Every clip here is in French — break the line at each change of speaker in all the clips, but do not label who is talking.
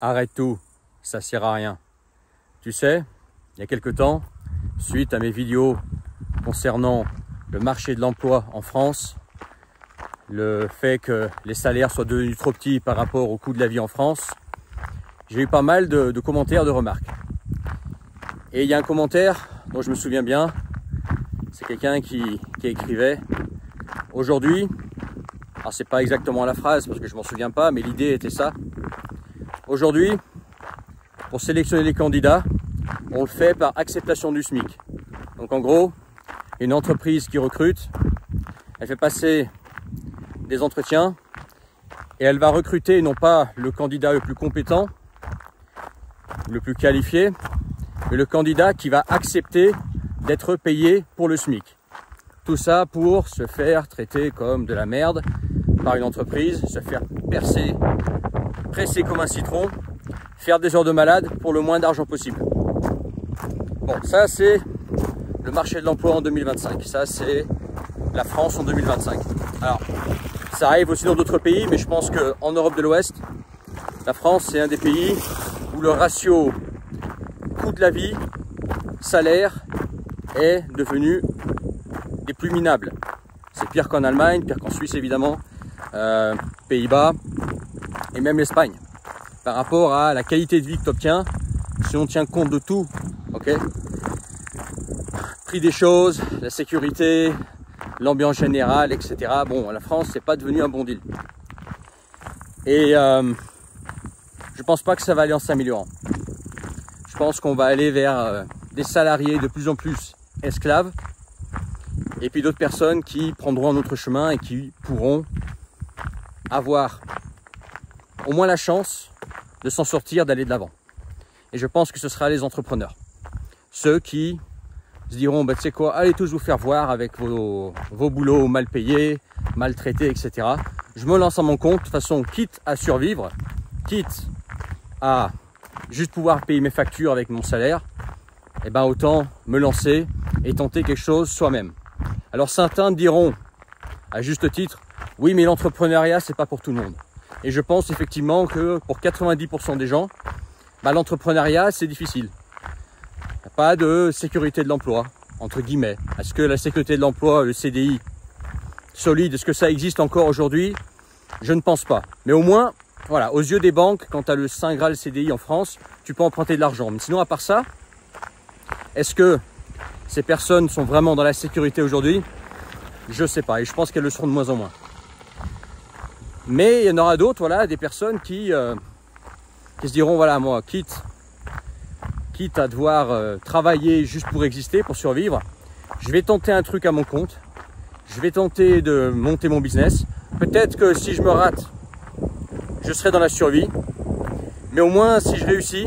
Arrête tout, ça sert à rien. Tu sais, il y a quelque temps, suite à mes vidéos concernant le marché de l'emploi en France, le fait que les salaires soient devenus trop petits par rapport au coût de la vie en France, j'ai eu pas mal de commentaires, de remarques. Et il y a un commentaire dont je me souviens bien, c'est quelqu'un qui écrivait « Aujourd'hui », alors c'est pas exactement la phrase parce que je m'en souviens pas, mais l'idée était ça. Aujourd'hui, pour sélectionner les candidats, on le fait par acceptation du SMIC. Donc en gros, une entreprise qui recrute, elle fait passer des entretiens et elle va recruter non pas le candidat le plus compétent, le plus qualifié, mais le candidat qui va accepter d'être payé pour le SMIC. Tout ça pour se faire traiter comme de la merde par une entreprise, se faire presser comme un citron, faire des heures de malade pour le moins d'argent possible. Bon, ça c'est le marché de l'emploi en 2025, ça c'est la France en 2025. Alors, ça arrive aussi dans d'autres pays, mais je pense qu'en Europe de l'Ouest, la France c'est un des pays où le ratio coût de la vie, salaire est devenu des plus minables. C'est pire qu'en Allemagne, pire qu'en Suisse évidemment, Pays-Bas et même l'Espagne. Par rapport à la qualité de vie que tu obtiens, si on tient compte de tout, ok, prix des choses, la sécurité, l'ambiance générale, etc. Bon, la France, c'est pas devenu un bon deal. Et je pense pas que ça va aller en s'améliorant. Je pense qu'on va aller vers des salariés de plus en plus esclaves, et puis d'autres personnes qui prendront un autre chemin et qui pourront avoir au moins la chance de s'en sortir, d'aller de l'avant. Et je pense que ce sera les entrepreneurs. Ceux qui se diront, bah, tu sais quoi, allez tous vous faire voir avec vos boulots mal payés, maltraités, etc. Je me lance à mon compte, de toute façon, quitte à survivre, quitte à juste pouvoir payer mes factures avec mon salaire, et ben autant me lancer et tenter quelque chose soi-même. Alors certains diront, à juste titre, oui mais l'entrepreneuriat c'est pas pour tout le monde. Et je pense effectivement que pour 90% des gens, bah, l'entrepreneuriat c'est difficile. Il n'y a pas de sécurité de l'emploi, entre guillemets. Est-ce que la sécurité de l'emploi, le CDI solide, est-ce que ça existe encore aujourd'hui? Je ne pense pas. Mais au moins, voilà, aux yeux des banques, quand tu as le Saint Graal CDI en France, tu peux emprunter de l'argent. Mais sinon, à part ça, est-ce que ces personnes sont vraiment dans la sécurité aujourd'hui? Je ne sais pas, et je pense qu'elles le seront de moins en moins. Mais il y en aura d'autres, voilà, des personnes qui se diront, voilà, moi, quitte à devoir travailler juste pour exister, pour survivre, je vais tenter un truc à mon compte, je vais tenter de monter mon business. Peut-être que si je me rate, je serai dans la survie, mais au moins si je réussis,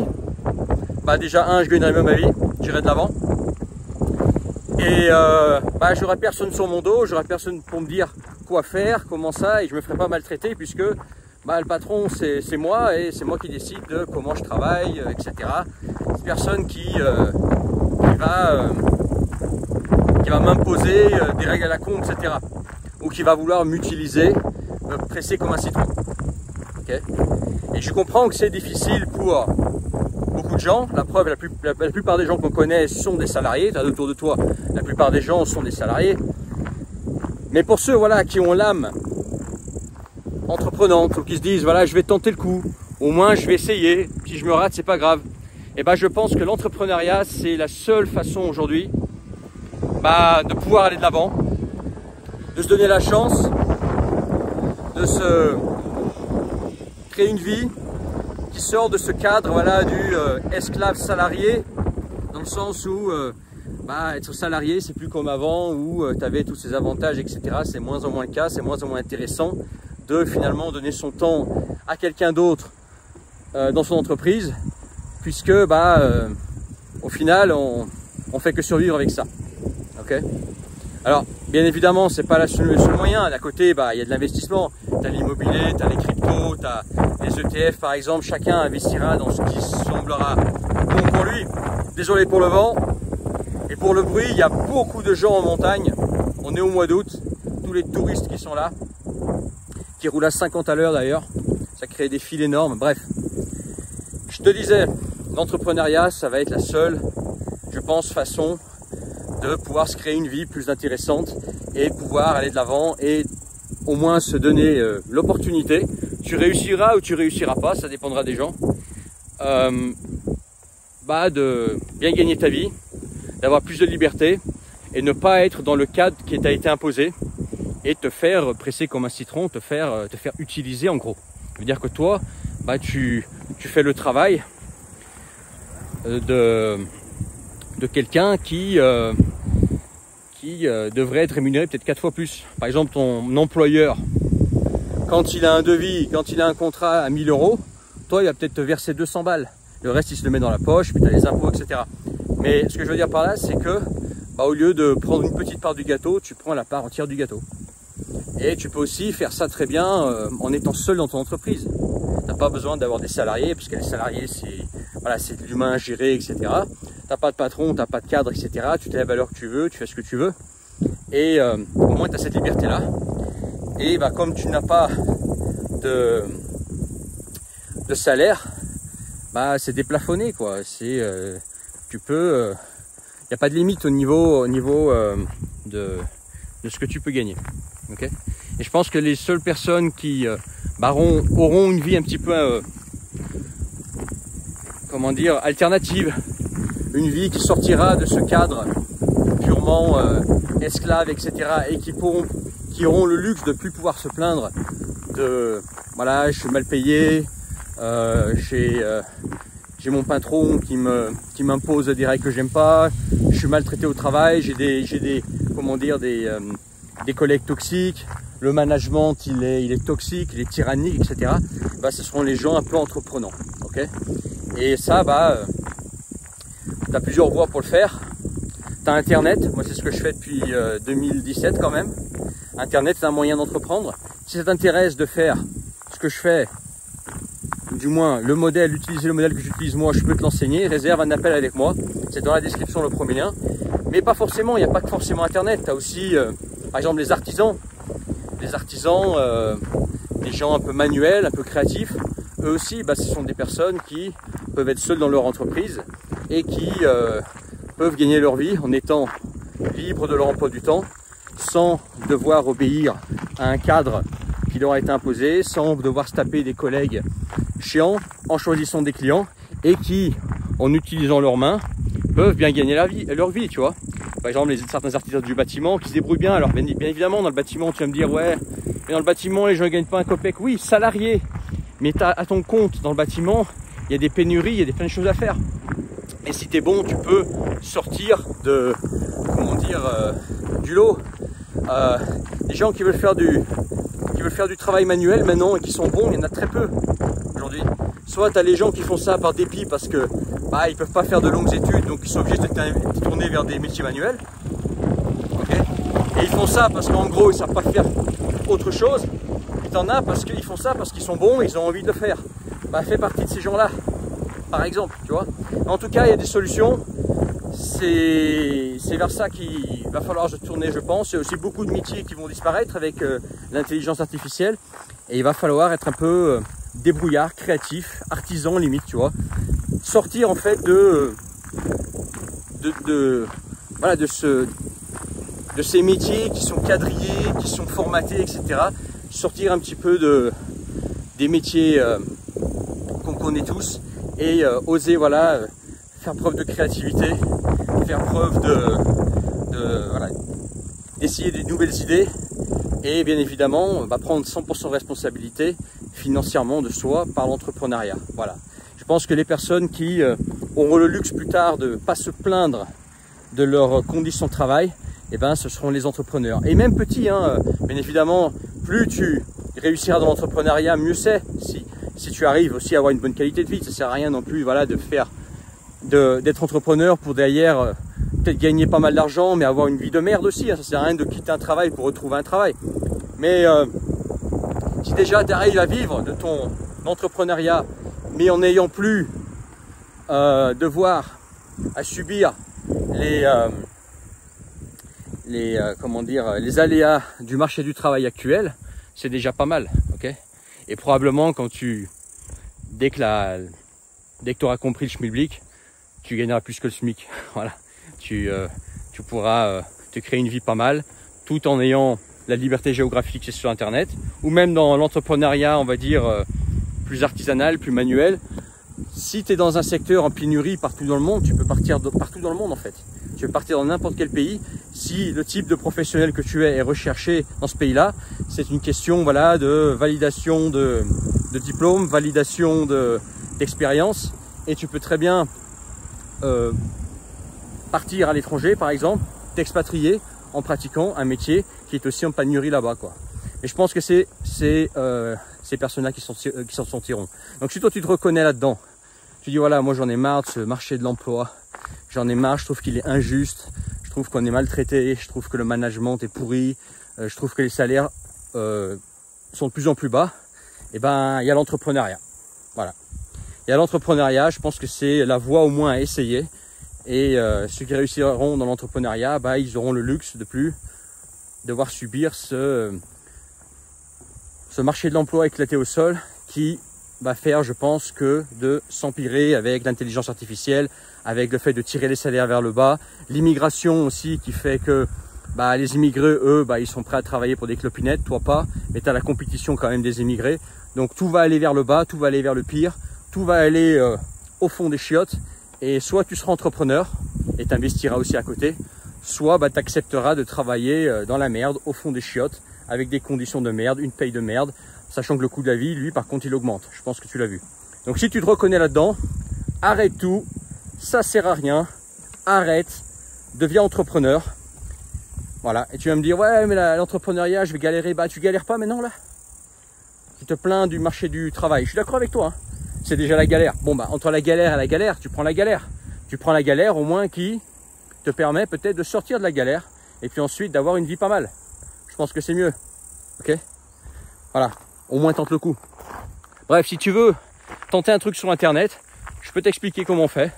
bah déjà je gagnerai même ma vie, j'irai de l'avant. Et j'aurai personne sur mon dos, j'aurai personne pour me dire quoi faire, comment ça, et je me ferai pas maltraiter puisque le patron c'est moi et c'est moi qui décide de comment je travaille, etc. C'est personne qui va m'imposer des règles à la con, etc. Ou qui va vouloir m'utiliser, me presser comme un citron. Okay. Et je comprends que c'est difficile pour beaucoup de gens. La preuve, la plupart des gens qu'on connaît sont des salariés. Autour de toi, la plupart des gens sont des salariés. Mais pour ceux voilà, qui ont l'âme entreprenante, ou qui se disent voilà, je vais tenter le coup, au moins je vais essayer, si je me rate, c'est pas grave. Et je pense que l'entrepreneuriat, c'est la seule façon aujourd'hui de pouvoir aller de l'avant, de se donner la chance de se créer une vie qui sort de ce cadre voilà, du esclave salarié, dans le sens où être salarié c'est plus comme avant où tu avais tous ces avantages, etc. C'est moins en moins le cas, c'est moins en moins intéressant de finalement donner son temps à quelqu'un d'autre dans son entreprise, puisque au final on fait que survivre avec ça. Okay. Alors bien évidemment c'est pas le seul moyen. D'à côté il y a de l'investissement, tu as l'immobilier, tu as les cryptos, tu as les ETF par exemple, chacun investira dans ce qui semblera bon pour lui. Désolé pour le vent et pour le bruit, il y a beaucoup de gens en montagne, on est au mois d'août, tous les touristes qui sont là, qui roulent à 50 à l'heure d'ailleurs, ça crée des files énormes, bref. je te disais, l'entrepreneuriat, ça va être la seule, je pense, façon de pouvoir se créer une vie plus intéressante et pouvoir aller de l'avant et au moins se donner l'opportunité. Tu réussiras ou tu réussiras pas, ça dépendra des gens. De bien gagner ta vie, d'avoir plus de liberté et ne pas être dans le cadre qui t'a été imposé et te faire presser comme un citron, te faire utiliser en gros. Ça veut dire que toi, tu fais le travail de quelqu'un qui devrait être rémunéré peut-être 4 fois plus. Par exemple, ton employeur, quand il a un devis, quand il a un contrat à 1000 €, toi, il va peut-être te verser 200 balles. Le reste, il se le met dans la poche, puis tu as les impôts, etc. Mais ce que je veux dire par là, c'est que au lieu de prendre une petite part du gâteau, tu prends la part entière du gâteau. Et tu peux aussi faire ça très bien en étant seul dans ton entreprise. Tu n'as pas besoin d'avoir des salariés, parce que les salariés, c'est de l'humain à gérer, etc. Tu n'as pas de patron, tu n'as pas de cadre, etc. Tu te lèves à l'heure que tu veux, tu fais ce que tu veux. Et au moins, tu as cette liberté-là. Et comme tu n'as pas de salaire, c'est déplafonné, quoi. Tu peux... Il n'y a pas de limite au niveau de ce que tu peux gagner. Okay, et je pense que les seules personnes qui auront une vie un petit peu, alternative, une vie qui sortira de ce cadre purement esclave, etc. et qui auront le luxe de plus pouvoir se plaindre de je suis mal payé, j'ai mon patron qui m'impose des règles que j'aime pas, je suis maltraité au travail, j'ai des collègues toxiques, le management il est toxique, il est tyrannique, etc. Ce seront les gens un peu entreprenants. Okay, et ça, tu as plusieurs voies pour le faire. Tu as Internet, moi c'est ce que je fais depuis 2017 quand même. Internet, c'est un moyen d'entreprendre. Si ça t'intéresse de faire ce que je fais, du moins utiliser le modèle que j'utilise moi, je peux te l'enseigner. Réserve un appel avec moi, c'est dans la description le premier lien. Mais pas forcément, il n'y a pas que forcément Internet. Tu as aussi, par exemple, les artisans, les gens un peu manuels, un peu créatifs. Eux aussi, ce sont des personnes qui peuvent être seules dans leur entreprise et qui peuvent gagner leur vie en étant libres de leur emploi du temps, sans devoir obéir à un cadre qui leur a été imposé, sans devoir se taper des collègues chiants, en choisissant des clients et qui, en utilisant leurs mains, peuvent bien gagner leur vie, tu vois. Par exemple, certains artisans du bâtiment qui se débrouillent bien. Alors bien évidemment, dans le bâtiment, tu vas me dire, ouais, mais dans le bâtiment, les gens ne gagnent pas un copec. Oui, salarié, mais à ton compte, dans le bâtiment, il y a des pénuries, il y a plein de choses à faire. Et si tu es bon, tu peux sortir du lot. Les gens qui veulent faire du travail manuel maintenant et qui sont bons, il y en a très peu aujourd'hui. Soit tu as les gens qui font ça par dépit parce que ils peuvent pas faire de longues études, donc ils sont obligés de se tourner vers des métiers manuels. Okay, et ils font ça parce qu'en gros ils savent pas faire autre chose. Et t'en as parce qu'ils font ça parce qu'ils sont bons et ils ont envie de le faire. Fais partie de ces gens-là, par exemple, tu vois. En tout cas, il y a des solutions. C'est vers ça qu'il va falloir se tourner, je pense. Il y a aussi beaucoup de métiers qui vont disparaître avec l'intelligence artificielle. Et il va falloir être un peu débrouillard, créatif, artisan limite, tu vois. Sortir en fait de ces métiers qui sont quadrillés, qui sont formatés, etc. Sortir un petit peu des métiers qu'on connaît tous et oser faire preuve de créativité, faire preuve d'essayer des nouvelles idées et bien évidemment prendre 100% responsabilité financièrement de soi par l'entrepreneuriat. Voilà. Je pense que les personnes qui auront le luxe plus tard de ne pas se plaindre de leurs conditions de travail, ce seront les entrepreneurs. Et même petits, bien évidemment, plus tu réussiras dans l'entrepreneuriat, mieux c'est. Si tu arrives aussi à avoir une bonne qualité de vie, ça ne sert à rien non plus d'être entrepreneur pour derrière peut-être gagner pas mal d'argent, mais avoir une vie de merde aussi. Ça ne sert à rien de quitter un travail pour retrouver un travail. Mais si déjà tu arrives à vivre de ton entrepreneuriat, mais en n'ayant plus devoir à subir les aléas du marché du travail actuel, c'est déjà pas mal, ok. Et probablement dès que dès que tu auras compris le schmilblick, tu gagneras plus que le SMIC. Voilà, tu pourras te créer une vie pas mal, tout en ayant la liberté géographique sur Internet, ou même dans l'entrepreneuriat, on va dire, plus artisanal, plus manuel. Si tu es dans un secteur en pénurie partout dans le monde, tu peux partir partout dans le monde en fait. Tu peux partir dans n'importe quel pays. Si le type de professionnel que tu es est recherché dans ce pays-là, c'est une question voilà, de validation de diplôme, validation d'expérience. Et tu peux très bien partir à l'étranger, par exemple, t'expatrier en pratiquant un métier qui est aussi en pénurie là-bas, quoi. Et je pense que c'est ces personnes-là qui s'en sortiront. Donc si toi tu te reconnais là-dedans, tu dis voilà, moi j'en ai marre de ce marché de l'emploi, j'en ai marre, je trouve qu'il est injuste, je trouve qu'on est maltraité, je trouve que le management est pourri, je trouve que les salaires sont de plus en plus bas, et ben il y a l'entrepreneuriat. Voilà. Il y a l'entrepreneuriat, je pense que c'est la voie au moins à essayer. Et ceux qui réussiront dans l'entrepreneuriat, bah, ils auront le luxe de plus devoir subir ce marché de l'emploi éclaté au sol qui va faire, je pense, que de s'empirer avec l'intelligence artificielle, avec le fait de tirer les salaires vers le bas, l'immigration aussi qui fait que bah, les immigrés, eux, bah, ils sont prêts à travailler pour des clopinettes, toi pas, mais tu as la compétition quand même des immigrés. Donc tout va aller vers le bas, tout va aller vers le pire, tout va aller au fond des chiottes. Et soit tu seras entrepreneur et t'investiras aussi à côté, soit bah, tu accepteras de travailler dans la merde, au fond des chiottes, avec des conditions de merde, une paye de merde, sachant que le coût de la vie, lui, par contre, il augmente. Je pense que tu l'as vu. Donc si tu te reconnais là-dedans, arrête tout, ça sert à rien, arrête, deviens entrepreneur. Voilà, et tu vas me dire, ouais, mais l'entrepreneuriat, je vais galérer. Bah, tu galères pas maintenant, là? Tu te plains du marché du travail. Je suis d'accord avec toi, hein. C'est déjà la galère. Bon, bah, entre la galère et la galère, tu prends la galère. Tu prends la galère au moins qui te permet peut-être de sortir de la galère et puis ensuite d'avoir une vie pas mal. Je pense que c'est mieux. Ok? Voilà. Au moins tente le coup. Bref, si tu veux tenter un truc sur Internet, je peux t'expliquer comment on fait.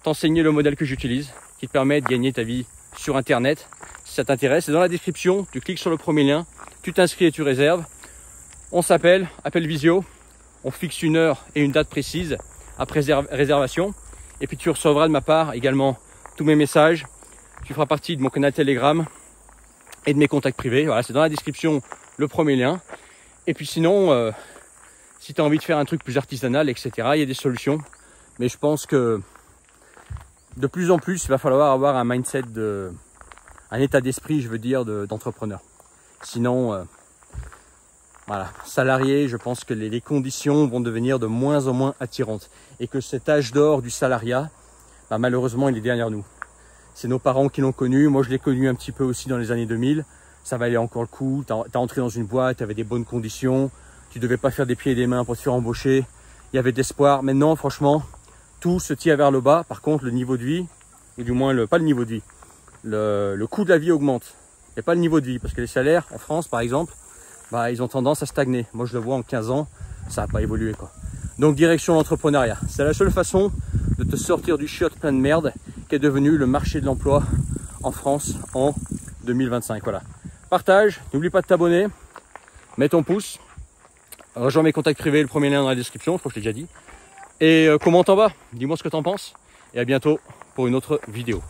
T'enseigner le modèle que j'utilise qui te permet de gagner ta vie sur Internet. Si ça t'intéresse, c'est dans la description. Tu cliques sur le premier lien, tu t'inscris et tu réserves. On s'appelle, appel visio. On fixe une heure et une date précise après réservation. Et puis tu recevras de ma part également tous mes messages. Tu feras partie de mon canal Telegram et de mes contacts privés. Voilà, c'est dans la description le premier lien. Et puis sinon, si tu as envie de faire un truc plus artisanal, etc., il y a des solutions. Mais je pense que de plus en plus, il va falloir avoir un mindset, un état d'esprit, je veux dire, d'entrepreneur. Sinon... voilà, salarié, je pense que les conditions vont devenir de moins en moins attirantes et que cet âge d'or du salariat, bah, malheureusement, il est derrière nous. C'est nos parents qui l'ont connu, moi je l'ai connu un petit peu aussi dans les années 2000, ça valait encore le coup, t'as entré dans une boîte, t'avais des bonnes conditions, tu devais pas faire des pieds et des mains pour te faire embaucher, il y avait d'espoir. Maintenant, franchement, tout se tire vers le bas. Par contre, le niveau de vie, ou du moins pas le niveau de vie, le coût de la vie augmente, et pas le niveau de vie, parce que les salaires en France, par exemple, bah, ils ont tendance à stagner. Moi, je le vois en 15 ans, ça n'a pas évolué, quoi. Donc, direction l'entrepreneuriat. C'est la seule façon de te sortir du chiotte plein de merde qui est devenu le marché de l'emploi en France en 2025. Voilà. Partage, n'oublie pas de t'abonner, mets ton pouce, rejoins mes contacts privés, le premier lien dans la description, je crois que je l'ai déjà dit. Et commente en bas, dis-moi ce que t'en penses. Et à bientôt pour une autre vidéo.